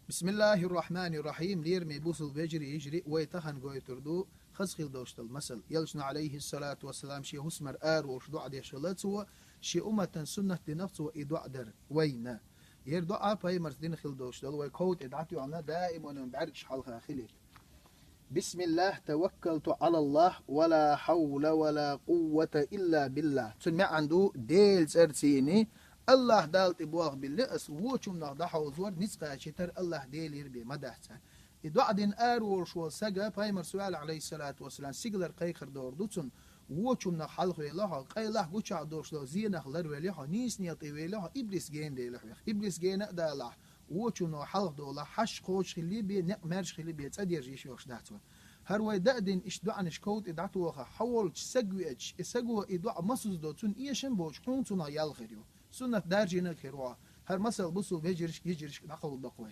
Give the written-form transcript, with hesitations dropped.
بسم الله الرحمن الرحيم لير ميبوس البجري يجري ويتهن قويتردو خسخيل دوشتل مثل يلشنا عليه الصلاة والسلام شي هسمر وشدو عدي شلاتسو شي أمة سنة لنفسه إدو در وينا يردو باي مرتين خيل دوشتل ويكوت إدعتو عنا دائما ونبعرش حلقة خليل بسم الله توكلت على الله ولا حول ولا قوة إلا بالله تسمع عنده ديل سرسيني الله دالت بواغ باللأس ووچم نغدح وزور نسقى شتر الله ديل يربي مدحتا إدوعدين آرول شو سجا بايمر سؤال عليه الصلاة والسلام سيجلر قيخر دور دوتون ووچم نغ حلق ويلاها قي الله وچع دورش لو زينخ لر ويلاها نيس نيطي ويلاها إبليس جين دي لحويخ إبليس جين أدا الله ووچم نغ حلق دولا حش خوش خلي بي نقمرش خلي بي تأدير جيش وش دحتوا هر وای دادین اش دعنش کود ادعتو وخا حول تسجوي اش اسجوا ادعاء مسوز دوتون ايشن بوش كونتونا يالخيريو سنة دارجينا كيروا هر مسل بصو بيجرش يجرش نقل دقوي